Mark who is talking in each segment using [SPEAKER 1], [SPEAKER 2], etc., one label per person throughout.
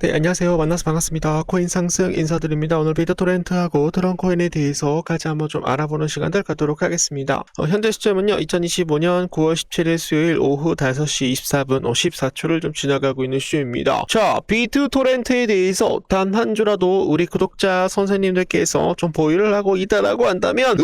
[SPEAKER 1] 네, 안녕하세요. 만나서 반갑습니다. 코인 상승 인사드립니다. 오늘 비트토렌트하고 트런코인에 대해서 같이 한번 좀 알아보는 시간들 갖도록 하겠습니다. 현재 시점은요, 2025년 9월 17일 수요일 오후 5시 24분 14초를 좀 지나가고 있는 시점입니다. 자, 비트토렌트에 대해서 단 한 주라도 우리 구독자 선생님들께서 좀 보유를 하고 있다라고 한다면,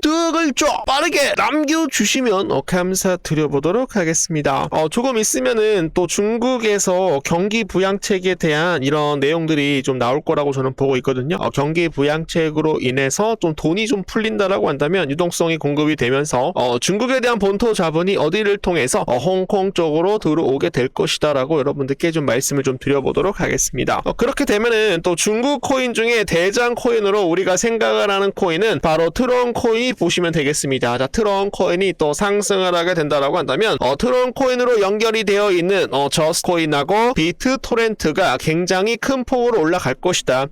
[SPEAKER 1] 두 글자 빠르게 남겨주시면 감사드려보도록 하겠습니다. 조금 있으면은 또 중국에서 경기 부양책에 대한 이런 내용들이 좀 나올 거라고 저는 보고 있거든요. 경기 부양책으로 인해서 좀 돈이 좀 풀린다라고 한다면 유동성이 공급이 되면서 중국에 대한 본토 자본이 어디를 통해서 홍콩 쪽으로 들어오게 될 것이다라고 여러분들께 좀 말씀을 좀 드려보도록 하겠습니다. 그렇게 되면은 또 중국 코인 중에 대장 코인으로 우리가 생각을 하는 코인은 바로 트론 코인이 보시면 되겠습니다. 자, 트론 코인이 또 상승을 하게 된다라고 한다면 트론 코인으로 연결이 되어 있는 저스트 코인하고 비트토렌트가 굉장히 큰 폭으로 올라갈 것이다.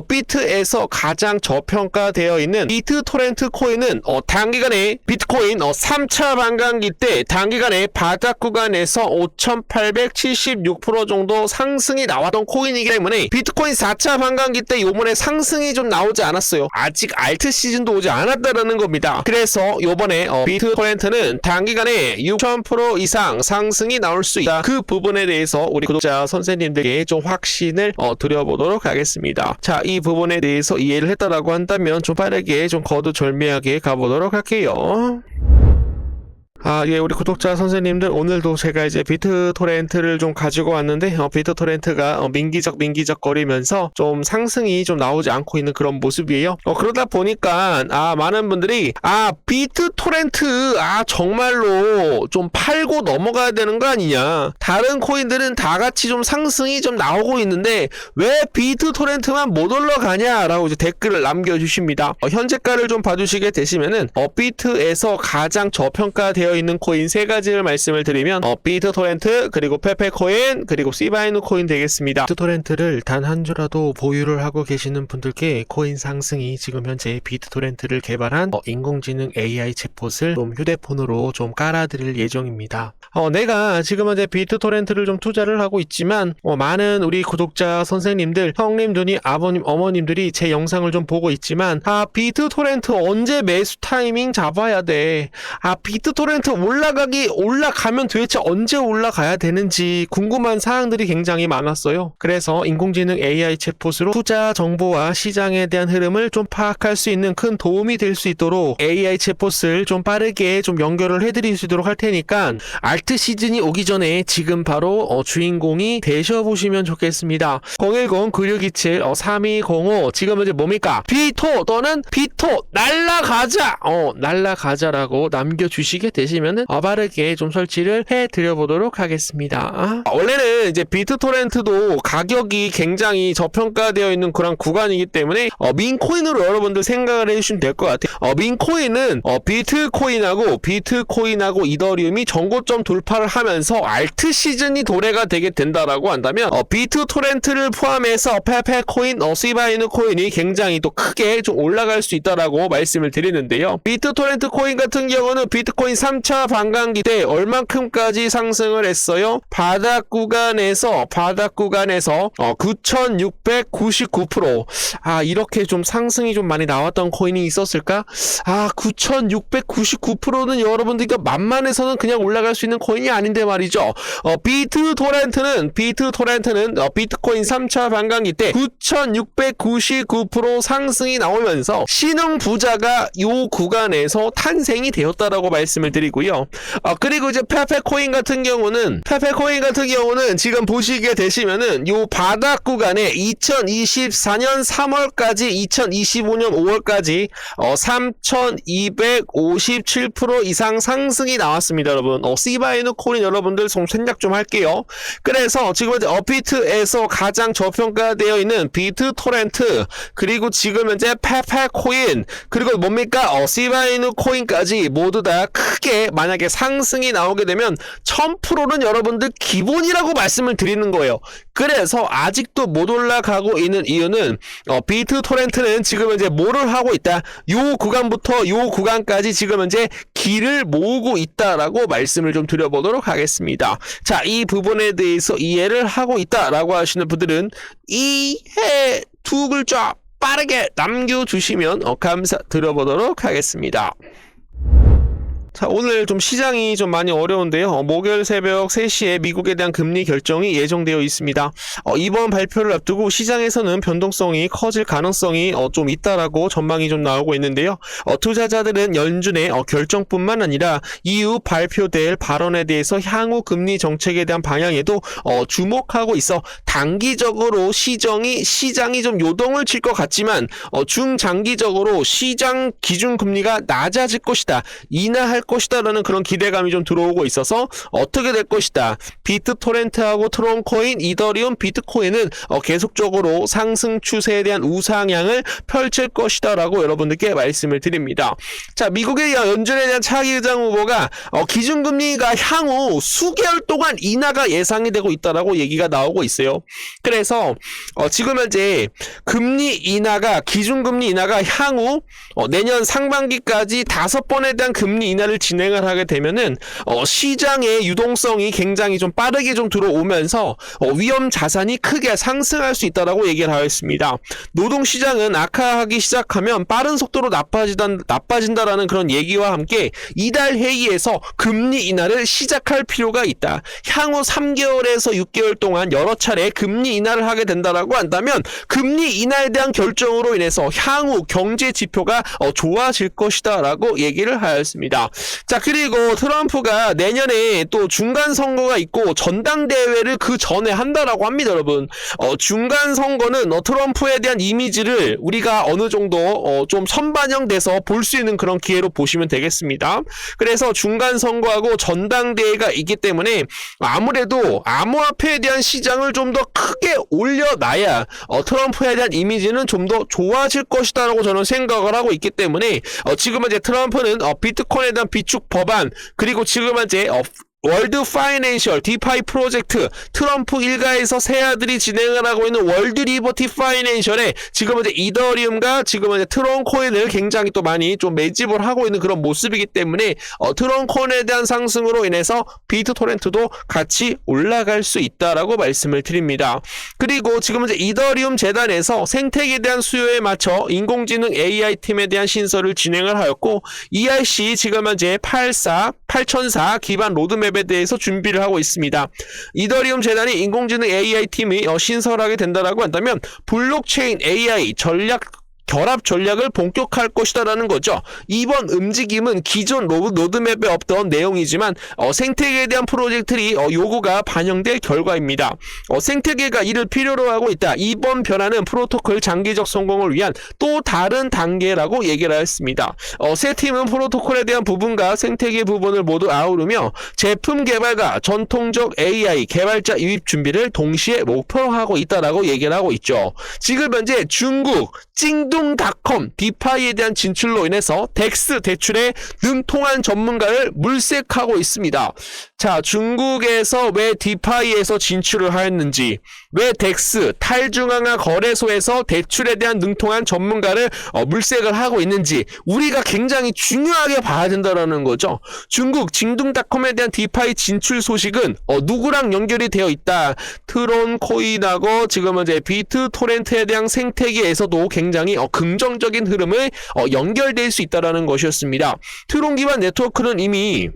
[SPEAKER 1] 비트에서 가장 저평가되어 있는 비트토렌트 코인은 단기간에 비트코인 3차 반감기 때 단기간에 바닥 구간에서 5,876% 정도 상승이 나왔던 코인이기 때문에 비트코인 4차 반감기 때 요번에 상승이 좀 나오지 않았어요. 아직 알트 시즌도 오지 않았다라는 겁니다. 그래서 요번에 비트토렌트는 단기간에 6,000% 이상 상승이 나올 수 있다. 그 부분에 대해서 우리 구독자 선생님들께 좀 확신을 드려보도록 하겠습니다. 자, 이 부분에 대해서 이해를 했다라고 한다면 좀 빠르게 좀 거두절미하게 가보도록 할게요. 예, 우리 구독자 선생님들, 오늘도 제가 이제 비트토렌트를 좀 가지고 왔는데, 비트토렌트가 민기적 거리면서 좀 상승이 좀 나오지 않고 있는 그런 모습이에요. 그러다 보니까, 많은 분들이, 비트토렌트, 정말로 좀 팔고 넘어가야 되는 거 아니냐. 다른 코인들은 다 같이 좀 상승이 좀 나오고 있는데, 왜 비트토렌트만 못 올라가냐라고 이제 댓글을 남겨주십니다. 현재가를 좀 봐주시게 되시면은, 비트에서 가장 저평가되어 있는 코인 3가지를 말씀을 드리면 비트토렌트, 그리고 페페코인, 그리고 시바이누 코인 되겠습니다. 비트토렌트를 단 한 주라도 보유를 하고 계시는 분들께 코인 상승이 지금 현재 비트토렌트를 개발한 인공지능 AI 챗봇을 좀 휴대폰으로 좀 깔아드릴 예정입니다. 내가 지금 현재 비트토렌트를 좀 투자를 하고 있지만 많은 우리 구독자 선생님들, 형님, 누님, 아버님, 어머님들이 제 영상을 좀 보고 있지만 비트토렌트 언제 매수 타이밍 잡아야 돼? 비트토렌트 올라가면 도대체 언제 올라가야 되는지 궁금한 사항들이 굉장히 많았어요. 그래서 인공지능 AI 챗봇으로 투자 정보와 시장에 대한 흐름을 좀 파악할 수 있는 큰 도움이 될 수 있도록 AI 챗봇을 좀 빠르게 좀 연결을 해드릴 수 있도록 할 테니까 알트 시즌이 오기 전에 지금 바로 주인공이 되셔보시면 좋겠습니다. 010-9627-3205 지금 이제 뭡니까? 비토 또는 비토 날라가자! 날라가자라고 남겨주시게 되시면은 빠르게 좀 설치를 해드려보도록 하겠습니다. 원래는 이제 비트토렌트도 가격이 굉장히 저평가되어 있는 그런 구간이기 때문에 민코인으로 여러분들 생각을 해주시면 될 것 같아요. 민코인은 비트코인하고 이더리움이 전고점 돌파를 하면서 알트 시즌이 도래가 되게 된다라고 한다면 비트토렌트를 포함해서 페페코인, 시바이누 코인이 굉장히 또 크게 좀 올라갈 수 있다라고 말씀을 드리는데요. 비트토렌트 코인 같은 경우는 비트코인 3차 반감기 때 얼만큼까지 상승을 했어요? 바닥 구간에서 9,699%. 이렇게 좀 상승이 좀 많이 나왔던 코인이 있었을까? 9,699%는 여러분들 만만해서는 그냥 올라갈 수 있는 코인이 아닌데 말이죠. 비트토렌트는 비트코인 3차 반감기 때 9,699% 상승이 나오면서 신흥 부자가 이 구간에서 탄생이 되었다라고 말씀을 드리고요. 그리고 이제 페페코인 같은 경우는 지금 보시게 되시면은 요 바닥 구간에 2024년 3월까지 2025년 5월까지 3,257% 이상 상승이 나왔습니다, 여러분. 시바이누 코인 여러분들 생각 좀 할게요. 그래서 지금 이제 비트에서 가장 저평가되어 있는 비트토렌트, 그리고 지금 현재 페페코인, 그리고 뭡니까? 시바이누 코인까지 모두 다 크게 크게 만약에 상승이 나오게 되면 1000%는 여러분들 기본이라고 말씀을 드리는 거예요. 그래서 아직도 못 올라가고 있는 이유는 비트토렌트는 지금 이제 뭐를 하고 있다. 요 구간부터 요 구간까지 지금 이제 길을 모으고 있다라고 말씀을 좀 드려보도록 하겠습니다. 자, 이 부분에 대해서 이해를 하고 있다라고 하시는 분들은 이해 두 글자 빠르게 남겨주시면 감사드려보도록 하겠습니다. 자, 오늘 좀 시장이 좀 많이 어려운데요. 목요일 새벽 3시에 미국에 대한 금리 결정이 예정되어 있습니다. 이번 발표를 앞두고 시장에서는 변동성이 커질 가능성이 좀 있다라고 전망이 좀 나오고 있는데요. 투자자들은 연준의 결정뿐만 아니라 이후 발표될 발언에 대해서 향후 금리 정책에 대한 방향에도 주목하고 있어 단기적으로 시장이 좀 요동을 칠 것 같지만 중장기적으로 시장 기준금리가 낮아질 것이다. 인하할 것이다라는 그런 기대감이 좀 들어오고 있어서 어떻게 될 것이다. 비트토렌트하고 트론코인, 이더리움, 비트코인은 계속적으로 상승 추세에 대한 우상향을 펼칠 것이다라고 여러분들께 말씀을 드립니다. 자, 미국의 연준에 대한 차기 의장 후보가 기준금리가 향후 수개월 동안 인하가 예상이 되고 있다라고 얘기가 나오고 있어요. 그래서 지금 현재 기준금리 인하가 향후 내년 상반기까지 5번에 대한 금리 인하를 진행을 하게 되면은 시장의 유동성이 굉장히 좀 빠르게 좀 들어오면서 위험 자산이 크게 상승할 수 있다라고 얘기를 하였습니다. 노동시장은 악화하기 시작하면 빠른 속도로 나빠진다라는 그런 얘기와 함께 이달 회의에서 금리 인하를 시작할 필요가 있다. 향후 3개월에서 6개월 동안 여러 차례 금리 인하를 하게 된다라고 한다면 금리 인하에 대한 결정으로 인해서 향후 경제 지표가 좋아질 것이다라고 얘기를 하였습니다. 자, 그리고 트럼프가 내년에 또 중간 선거가 있고 전당대회를 그 전에 한다라고 합니다, 여러분. 중간 선거는 트럼프에 대한 이미지를 우리가 어느 정도 좀 선반영돼서 볼 수 있는 그런 기회로 보시면 되겠습니다. 그래서 중간 선거하고 전당대회가 있기 때문에 아무래도 암호화폐에 대한 시장을 좀 더 크게 올려놔야 트럼프에 대한 이미지는 좀 더 좋아질 것이다라고 저는 생각을 하고 있기 때문에 지금 이제 트럼프는 비트코인에 대한 비축 법안, 그리고 지금 현재 월드 파이낸셜 디파이 프로젝트, 트럼프 일가에서 새 아들이 진행을 하고 있는 월드 리버티 파이낸셜에 지금 이제 이더리움과 지금 이제 트론코인을 굉장히 또 많이 좀 매집을 하고 있는 그런 모습이기 때문에 트론코인에 대한 상승으로 인해서 비트토렌트도 같이 올라갈 수 있다라고 말씀을 드립니다. 그리고 지금 이제 이더리움 재단에서 생태계에 대한 수요에 맞춰 인공지능 AI 팀에 대한 신설을 진행을 하였고, ERC 지금 현재 8004 기반 로드맵 에 대해서 준비를 하고 있습니다. 이더리움 재단이 인공지능 AI 팀이 신설하게 된다라고 한다면 블록체인 AI 결합 전략을 본격화할 것이다라는 거죠. 이번 움직임은 기존 로드맵에 없던 내용이지만 생태계에 대한 프로젝트들이 요구가 반영될 결과입니다. 생태계가 이를 필요로 하고 있다. 이번 변화는 프로토콜 장기적 성공을 위한 또 다른 단계라고 얘기를 했습니다. 새 팀은 프로토콜에 대한 부분과 생태계 부분을 모두 아우르며 제품 개발과 전통적 AI 개발자 유입 준비를 동시에 목표로 하고 있다라고 얘기를 하고 있죠. 지금 현재 중국 찡둥닷컴 디파이에 대한 진출로 인해서 덱스 대출에 능통한 전문가를 물색하고 있습니다. 자, 중국에서 왜 디파이에서 진출을 하였는지, 왜 덱스 탈중앙화 거래소에서 대출에 대한 능통한 전문가를 물색을 하고 있는지 우리가 굉장히 중요하게 봐야 된다는 거죠. 중국 징둥닷컴에 대한 디파이 진출 소식은 누구랑 연결이 되어 있다. 트론코인하고 지금 이제 비트토렌트에 대한 생태계에서도 굉장히 긍정적인 흐름을 연결될 수 있다는 것이었습니다. 트론 기반 네트워크는 이미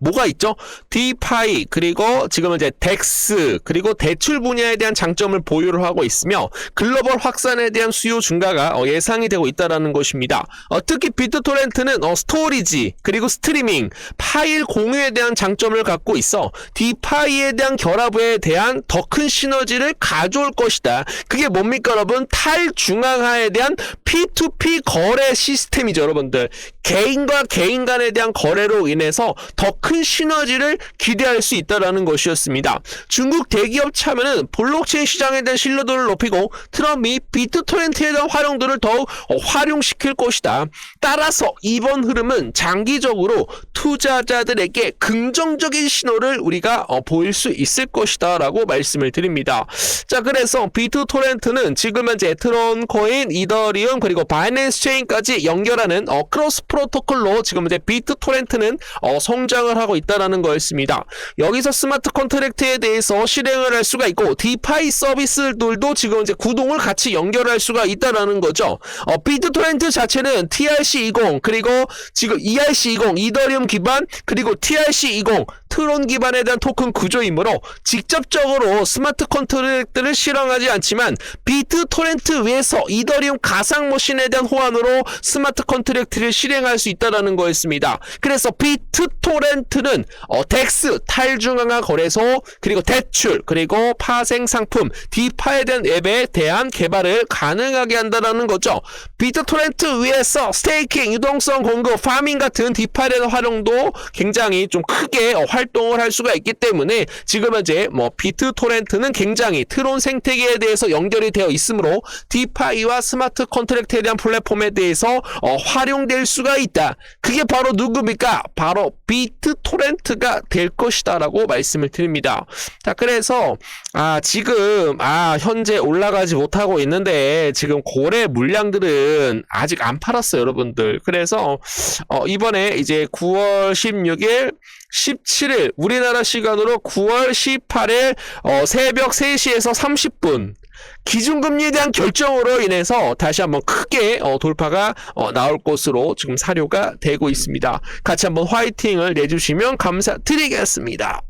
[SPEAKER 1] 뭐가 있죠? 디파이, 그리고 지금 이제 덱스, 그리고 대출 분야에 대한 장점을 보유를 하고 있으며 글로벌 확산에 대한 수요 증가가 예상이 되고 있다는 것입니다. 특히 비트토렌트는 스토리지, 그리고 스트리밍, 파일 공유에 대한 장점을 갖고 있어 디파이에 대한 결합에 대한 더 큰 시너지를 가져올 것이다. 그게 뭡니까, 여러분? 탈중앙화에 대한 P2P 거래 시스템이죠, 여러분들. 개인과 개인 간에 대한 거래로 인해서 더 큰 시너지를 기대할 수 있다라는 것이었습니다. 중국 대기업 참여는 블록체인 시장에 대한 신뢰도를 높이고 트럼이 비트토렌트에 대한 활용도를 더욱 활용시킬 것이다. 따라서 이번 흐름은 장기적으로 투자자들에게 긍정적인 신호를 우리가 보일 수 있을 것이다 라고 말씀을 드립니다. 자, 그래서 비트토렌트는 지금 현재 트론 코인, 이더리움 그리고 바이낸스 체인까지 연결하는 크로스 프로토콜로 지금 현재 비트토렌트는 성장을 하고 있다라는 거였습니다. 여기서 스마트 컨트랙트에 대해서 실행을 할 수가 있고 디파이 서비스들도 지금 이제 구동을 같이 연결할 수가 있다라는 거죠. 비트토렌트 자체는 TRC20 그리고 지금 ERC20 이더리움 기반 그리고 TRC20 트론 기반에 대한 토큰 구조이므로 직접적으로 스마트 컨트랙트를 실행하지 않지만 비트토렌트 위에서 이더리움 가상 머신에 대한 호환으로 스마트 컨트랙트를 실행할 수 있다는 거였습니다. 그래서 비트토렌트는 덱스 탈중앙화 거래소 그리고 대출 그리고 파생 상품 디파에 대한 앱에 대한 개발을 가능하게 한다는 거죠. 비트토렌트 위에서 스테이킹, 유동성 공급, 파밍 같은 디파에 대한 활용도 굉장히 좀 크게 활동을 할 수가 있기 때문에 지금 현재 비트토렌트는 굉장히 트론 생태계에 대해서 연결이 되어 있으므로 디파이와 스마트 컨트랙트에 대한 플랫폼에 대해서 활용될 수가 있다. 그게 바로 누굽니까? 바로 비트토렌트가 될 것이다 라고 말씀을 드립니다. 자, 그래서 지금 현재 올라가지 못하고 있는데 지금 거래 물량들은 아직 안 팔았어요, 여러분들. 그래서 이번에 이제 9월 16일 17일 우리나라 시간으로 9월 18일 새벽 3시에서 30분 기준금리에 대한 결정으로 인해서 다시 한번 크게 돌파가 나올 것으로 지금 사료가 되고 있습니다. 같이 한번 화이팅을 내주시면 감사드리겠습니다.